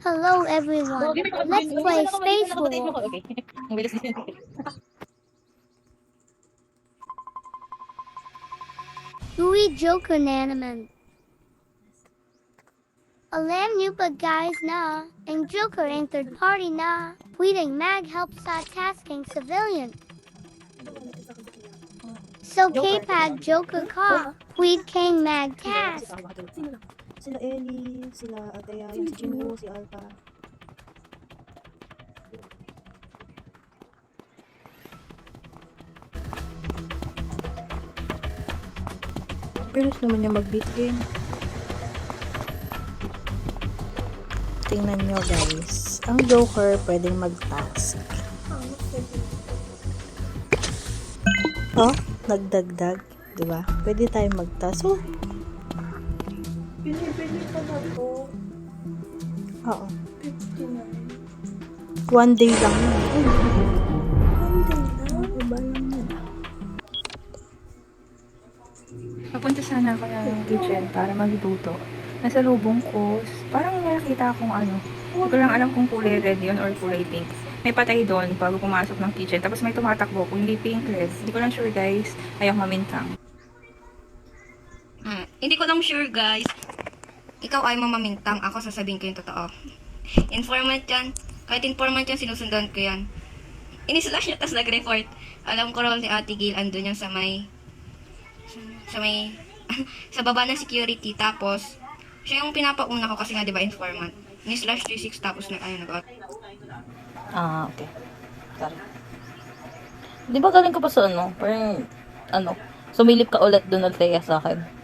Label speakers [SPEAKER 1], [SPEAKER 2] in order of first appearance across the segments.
[SPEAKER 1] Hello everyone. Let's play Space Wolf.
[SPEAKER 2] Okay. Ang bilis din.
[SPEAKER 1] Louis Joker Nanaman. Alam new but guys na, and Joker in third party na, tweeting mag help sa tasking civilian. So K-Pag Joker ka, tweet King mag task.
[SPEAKER 3] Sila Ellie, sila Agaya, yung si Jinwoo, si Alpha. Bilis naman yung mag-beat game. Tingnan nyo guys. Ang Joker pwedeng mag-task. Oh, nagdagdag. Diba? Pwede tayo mag-task. Oh.
[SPEAKER 4] Binibili ko na to.
[SPEAKER 3] Oo.
[SPEAKER 4] 59.
[SPEAKER 3] One day lang yun.
[SPEAKER 4] One day na.
[SPEAKER 3] Iba lang yun.
[SPEAKER 2] Papunta sana ako ng kitchen para magluto. Nasa lubong ko, parang nakita akong ano. Hindi ko lang alam kung kulay red yun or kulay pink. May patay doon bago pumasok ng kitchen. Tapos may tumatakbo kung hindi pink red. Hindi ko lang sure guys. Ayaw mamintang.
[SPEAKER 5] Hindi ko lang sure guys. Ikaw ay mamamintang. Ako sasabihin ko yung totoo. Informant yan. Kahit informant yan, sinusundan ko yan. Inislash niya, tapos nag-report. Alam ko role ni Ate Gil, andun yan sa may sa baba ng security. Tapos, siya yung pinapauna ko kasi nga, di ba, informant. Ni-slash 36 tapos nag-out.
[SPEAKER 2] Ah, okay. Sorry. Di ba galing ka pa sa ano? Parang, sumilip ka ulit doon nag-teya sa akin.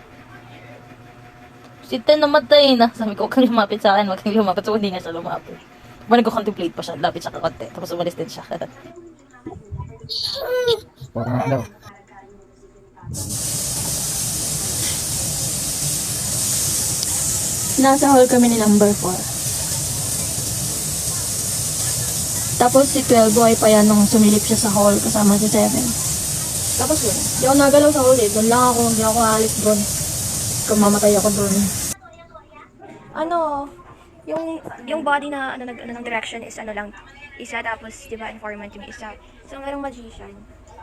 [SPEAKER 2] Si Ten namatay na. Sabi ko, huwag kang lumapit sa akin, huwag kang lumapit. So, hindi nga siya lumapit. Diba nag-contemplate pa siya, lapit siya kakonti. Tapos umalis din siya.
[SPEAKER 4] Nasa hall kami ni number 4. Tapos si 12 boy pa yan nung sumilip siya sa hall kasama si 7. Tapos yun, di ako nagalaw sa hall eh. Doon lang ako, hindi ako aalis doon. Kung mamatay ako doon.
[SPEAKER 6] Yung body na ng direction is lang isa, tapos 'di ba informant yung isa, so merong magician.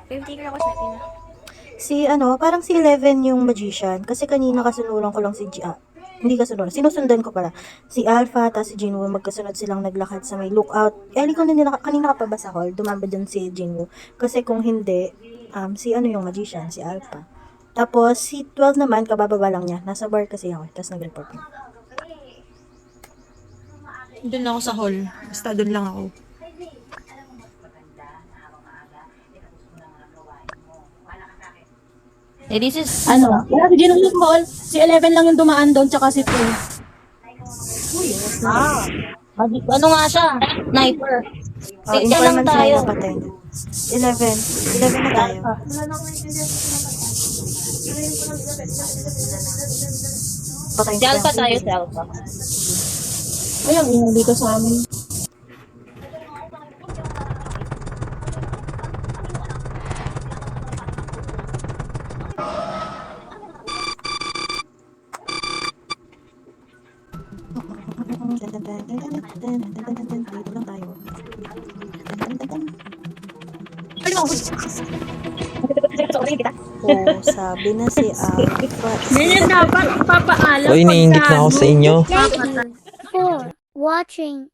[SPEAKER 6] Wave taker ako sa pina.
[SPEAKER 3] Si parang si 11 yung magician. Kasi kanina kasunuran ko lang si hindi kasunuran. Sinusundan ko pala. Si Alpha, tapos si Jinwoo, magkasunod silang naglakad sa may lookout. Eli ko na nila, kanina ka pa ba sa hall? Dumamba dun si Jinwoo. Kasi kung hindi, si yung magician, si Alpha. Tapos, si 12 naman, kabababa lang niya. Nasa bar kasi ako, tapos nag-report niya.
[SPEAKER 7] Doon ako sa hall. Basta doon lang ako.
[SPEAKER 2] Eh, this is...
[SPEAKER 4] Wala si Gino yung hall. Si 11 lang yung dumaan doon, tsaka si 2.
[SPEAKER 2] Ano nga siya? Sniper. Isa lang
[SPEAKER 3] Informant sila
[SPEAKER 2] tayo.
[SPEAKER 3] na patay. 11 na tayo. Patay
[SPEAKER 2] Si Alpha tayo, si Alpha.
[SPEAKER 4] Ayun, yung dito sa amin.
[SPEAKER 3] Dito lang tayo. Oh, sabi na si Alpha.
[SPEAKER 4] Ganyan dapat ipapaalam.
[SPEAKER 8] Uy, naiingit na ako sa inyo.
[SPEAKER 1] Thank you for watching.